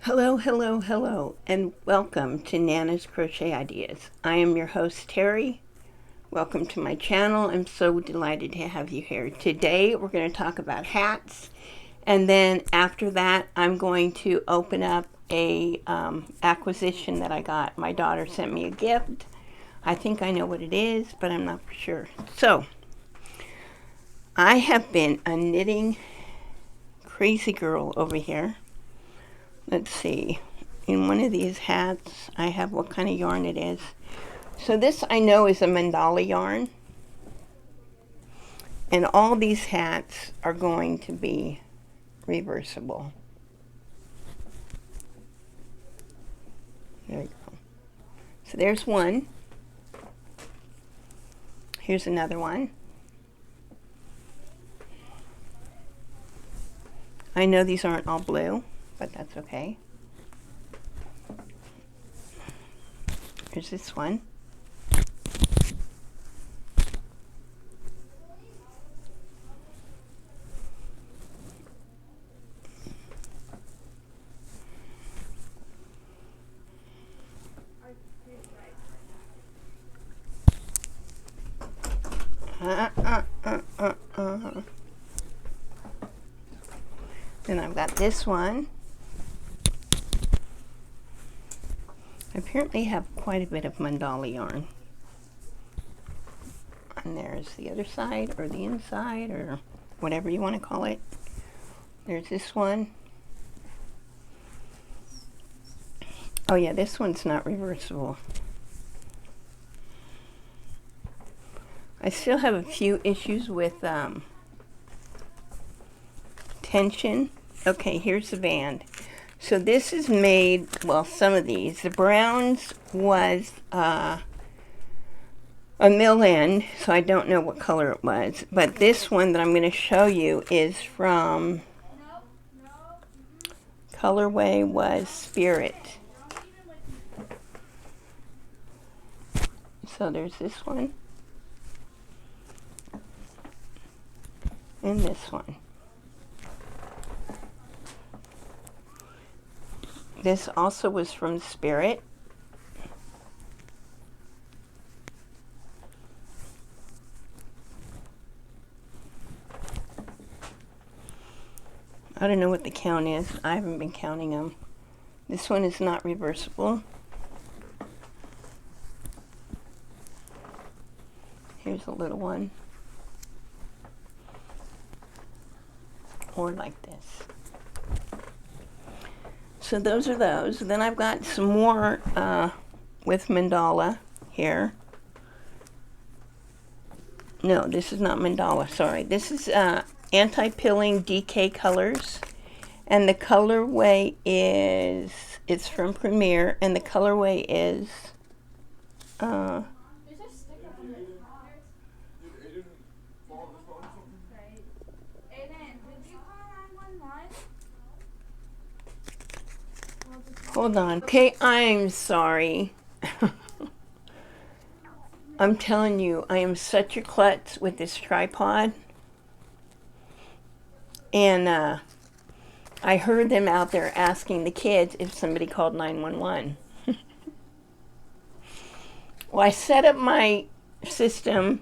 Hello, hello, hello, and welcome to Nana's Crochet Ideas. I am your host, Teri. Welcome to my channel. I'm so delighted to have you here. Today, we're going to talk about hats, and then after that, I'm going to open up a acquisition that I got. My daughter sent me a gift. I think I know what it is, but I'm not for sure. So, I have been a knitting crazy girl over here. Let's see, in one of these hats, I have what kind of yarn it is. So this I know is a Mandala yarn. And all these hats are going to be reversible. There you go. So there's one. Here's another one. I know these aren't all blue, but that's okay. Here's this one. Then I've got this one. I apparently have quite a bit of mandala yarn. And there's the other side, or the inside, or whatever you want to call it. There's this one. Oh yeah, this one's not reversible. I still have a few issues with tension. Okay, here's the band. So this is made, well, some of these. The browns was a mill end, so I don't know what color it was. But this one that I'm going to show you is from, colorway was Spirit. So there's this one. And this one. This also was from Spirit. I don't know what the count is. I haven't been counting them. This one is not reversible. Here's a little one. Or like this. So those are those. Then I've got some more with mandala here. No, this is not mandala, sorry. This is anti-pilling DK colors. And the colorway is, it's from Premier, and the colorway is hold on. Okay, I'm sorry. I'm telling you, I am such a klutz with this tripod. And I heard them out there asking the kids if somebody called 911. Well, I set up my system,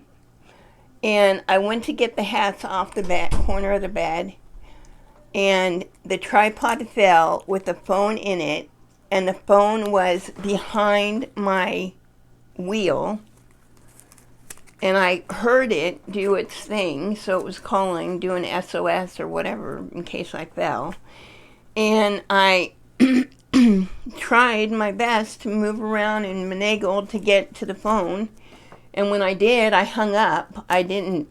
and I went to get the hats off the corner of the bed, and the tripod fell with the phone in it, and the phone was behind my wheel, and I heard it do its thing, so it was calling, doing SOS or whatever in case I fell. And I tried my best to move around and finagle to get to the phone, and when I did, I hung up. I don't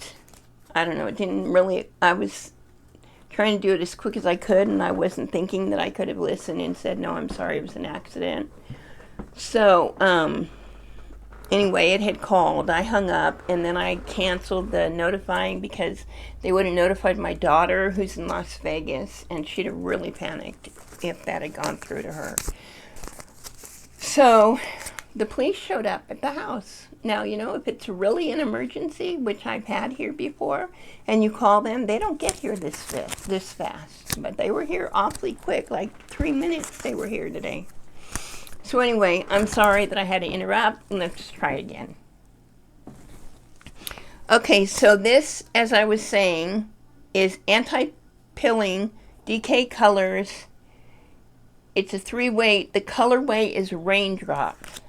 know, it didn't really, I was trying to do it as quick as I could, and I wasn't thinking that I could have listened and said, no, I'm sorry, it was an accident. So, anyway, it had called. I hung up, and then I canceled the notifying because they would have notified my daughter, who's in Las Vegas, and she'd have really panicked if that had gone through to her. So, the police showed up at the house. Now, you know, if it's really an emergency, which I've had here before, and you call them, they don't get here this fast. But they were here awfully quick, like 3 minutes they were here today. So anyway, I'm sorry that I had to interrupt. Let's try again. Okay, so this, as I was saying, is anti-pilling DK Colors. It's a 3-weight. The colorway is Raindrops.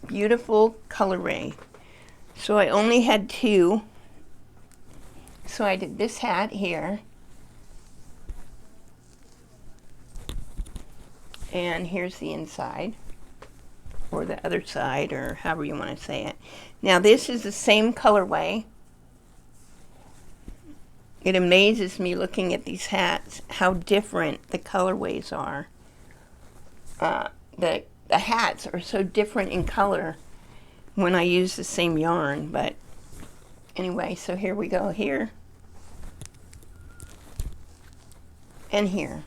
Beautiful colorway. So I only had 2. So I did this hat here. And here's the inside, or the other side, or however you want to say it. Now this is the same colorway. It amazes me looking at these hats how different the colorways are. The hats are so different in color when I use the same yarn. But anyway, so here we go, here and here.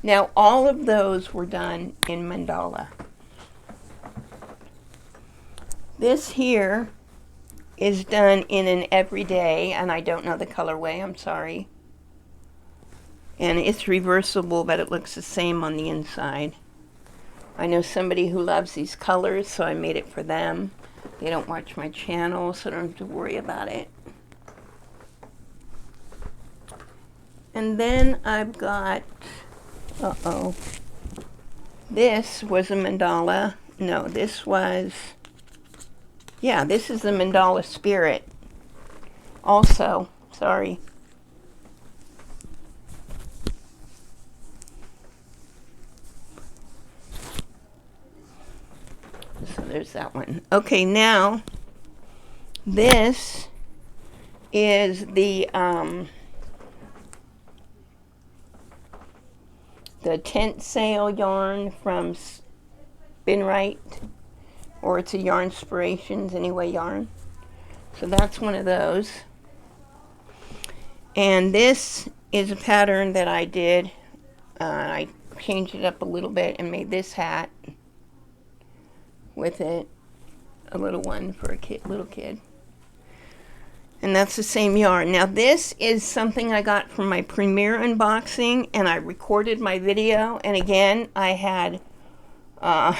Now all of those were done in Mandala. This here is done in an everyday, and I don't know the colorway, I'm sorry. And it's reversible, but it looks the same on the inside. I know somebody who loves these colors, so I made it for them. They don't watch my channel, so I don't have to worry about it. And then I've got, this was a mandala. No, this was, yeah, this is the Mandala Spirit. Also, sorry. So there's that one. Okay, now this is the tent sale yarn from Spin Right, or it's a Yarn Inspirations anyway yarn. So that's one of those. And this is a pattern that I did. I changed it up a little bit and made this hat with it, a little one for a little kid. And that's the same yarn. Now this is something I got from my premiere unboxing, and I recorded my video, and again I had a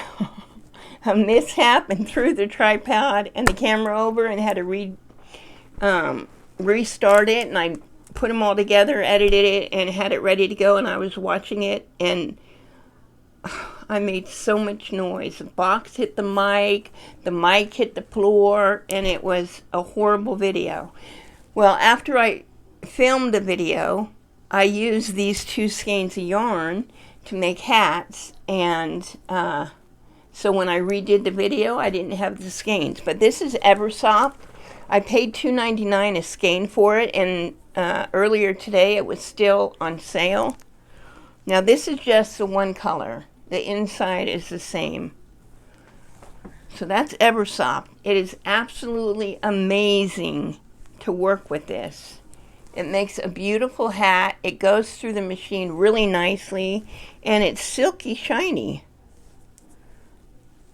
mishap and threw the tripod and the camera over and had to restart it, and I put them all together, edited it, and had it ready to go, and I was watching it, and I made so much noise. The box hit the mic hit the floor, and it was a horrible video. Well, after I filmed the video, I used these 2 skeins of yarn to make hats, and so when I redid the video, I didn't have the skeins. But this is Eversoft. I paid $2.99 a skein for it, and earlier today it was still on sale. Now this is just the one color. The inside is the same. So that's Eversoft. It is absolutely amazing to work with this. It makes a beautiful hat. It goes through the machine really nicely, and it's silky shiny.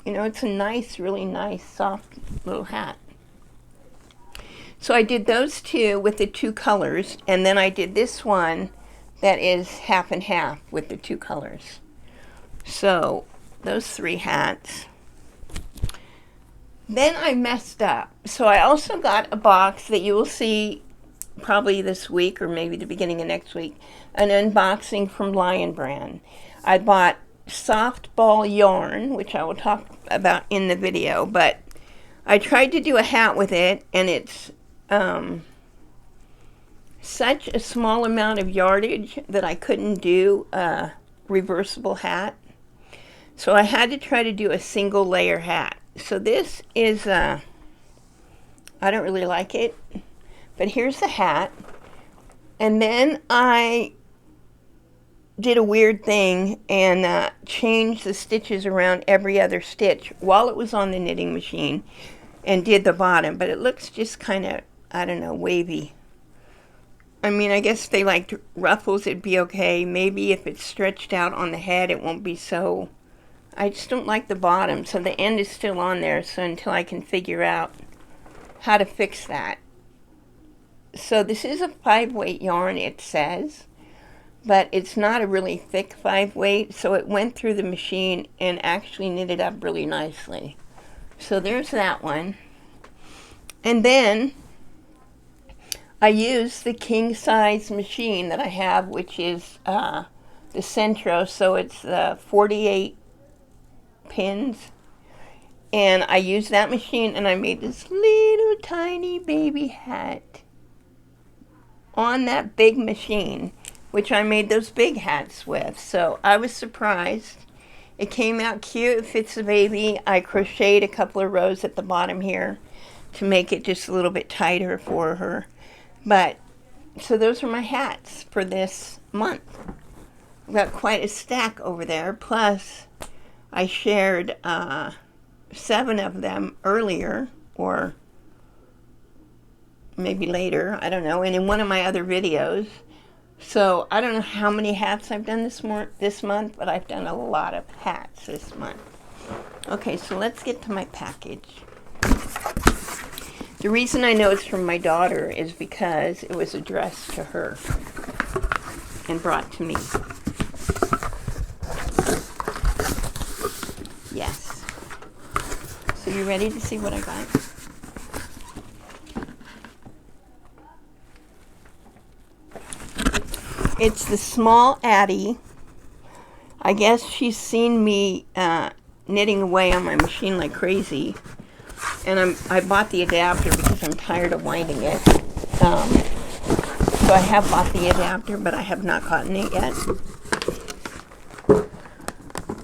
You know, it's a nice, really nice, soft little hat. So I did those 2 with the 2 colors, and then I did this one that is half and half with the 2 colors. So those 3 hats. Then I messed up. So I also got a box that you will see probably this week or maybe the beginning of next week, an unboxing from Lion Brand. I bought soft ball yarn, which I will talk about in the video, but I tried to do a hat with it, and it's such a small amount of yardage that I couldn't do a reversible hat. So I had to try to do a single layer hat. So this is, I don't really like it, but here's the hat. And then I did a weird thing and changed the stitches around every other stitch while it was on the knitting machine and did the bottom. But it looks just kind of, I don't know, wavy. I mean, I guess if they liked ruffles, it'd be okay. Maybe if it's stretched out on the head, it won't be so, I just don't like the bottom, so the end is still on there, so until I can figure out how to fix that. So this is a 5-weight yarn, it says, but it's not a really thick 5-weight, so it went through the machine and actually knitted up really nicely. So there's that one. And then I use the king size machine that I have, which is the Centro, so it's 48 pins. And I used that machine and I made this little tiny baby hat on that big machine, which I made those big hats with. So I was surprised. It came out cute. It fits the baby. I crocheted a couple of rows at the bottom here to make it just a little bit tighter for her. But, so those are my hats for this month. I've got quite a stack over there. Plus, I shared 7 of them earlier, or maybe later, I don't know, and in one of my other videos. So I don't know how many hats I've done this month, but I've done a lot of hats this month. Okay, so let's get to my package. The reason I know it's from my daughter is because it was addressed to her and brought to me. Yes. So you ready to see what I got? It's the small Addie. I guess she's seen me knitting away on my machine like crazy. And I bought the adapter because I'm tired of winding it. So I have bought the adapter, but I have not gotten it yet.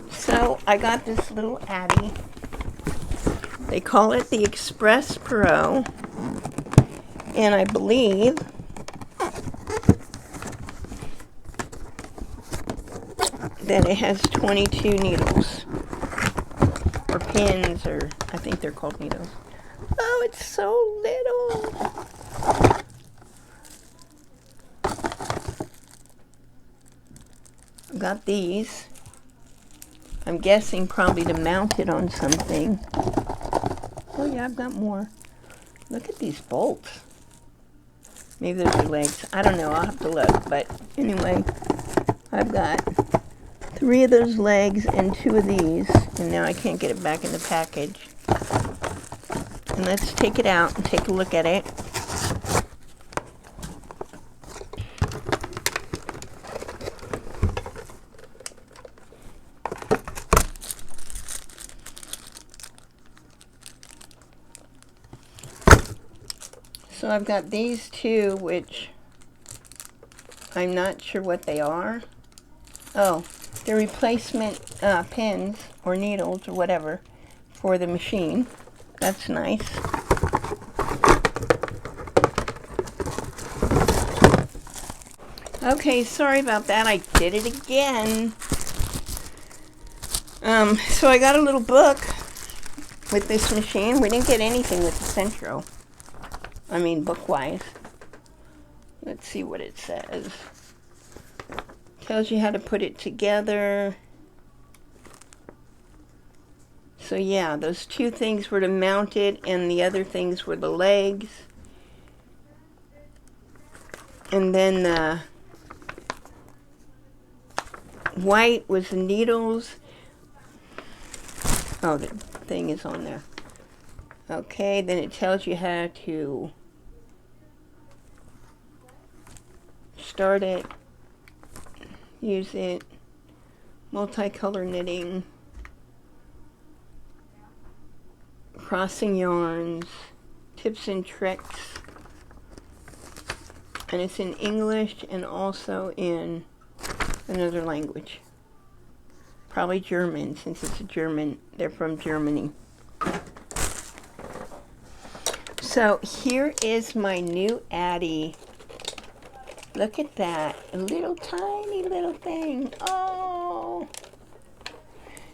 So I got this little Addie. They call it the Express Pro. And I believe that it has 22 needles. Or pins, or I think they're called needles. Oh, it's so little. I've got these. I'm guessing probably to mount it on something. Oh yeah, I've got more. Look at these bolts. Maybe those are legs. I don't know. I'll have to look. But anyway, I've got 3 of those legs and 2 of these. And now I can't get it back in the package. And let's take it out and take a look at it. So I've got these 2, which I'm not sure what they are. Oh, they're replacement pins or needles or whatever for the machine. That's nice. Okay, sorry about that. I did it again. So I got a little book with this machine. We didn't get anything with the Centro. I mean, book-wise. Let's see what it says. Tells you how to put it together. So yeah, those 2 things were to mount it, and the other things were the legs. And then the white was the needles. Oh, the thing is on there. Okay, then it tells you how to start it, use it, multicolor knitting, crossing yarns, tips and tricks, and it's in English and also in another language, probably German, since it's a German, they're from Germany. So here is my new Addie. Look at that, a little tiny little thing. Oh!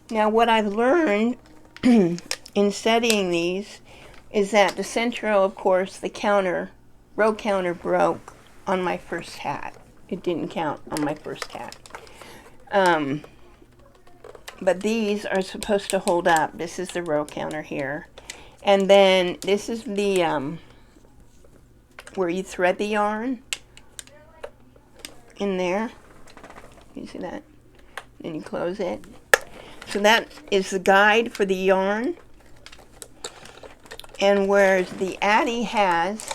Now what I've learned in studying these is that the Centro, of course, the row counter broke on my first hat. It didn't count on my first hat. but these are supposed to hold up. This is the row counter here. And then this is the, where you thread the yarn in there. You see that? Then you close it. So that is the guide for the yarn. And whereas the Addy has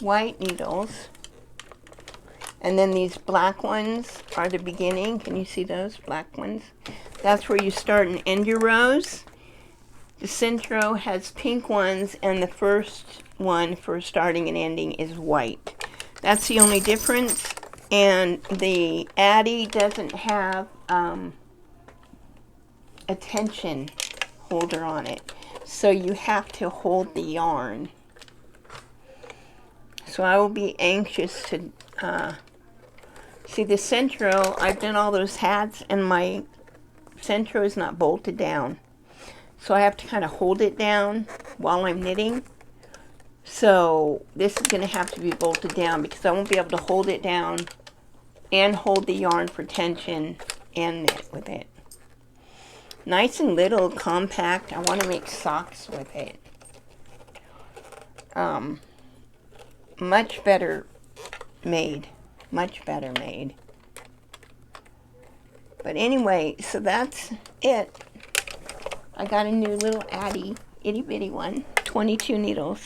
white needles, and then these black ones are the beginning. Can you see those black ones? That's where you start and end your rows. The Centro has pink ones, and the first one for starting and ending is white. That's the only difference. And the Addy doesn't have a tension holder on it, so you have to hold the yarn. So I will be anxious to see the Centro. I've done all those hats, and my Centro is not bolted down, so I have to kind of hold it down while I'm knitting. So this is going to have to be bolted down because I won't be able to hold it down and hold the yarn for tension and knit with it. Nice and little, compact. I want to make socks with it. Much better made. Much better made. But anyway, so that's it. I got a new little Addy, itty bitty one, 22 needles.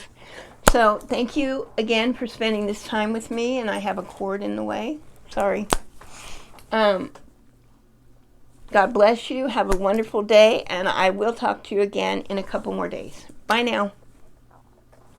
So thank you again for spending this time with me, and I have a cord in the way. Sorry. God bless you. Have a wonderful day, and I will talk to you again in a couple more days. Bye now.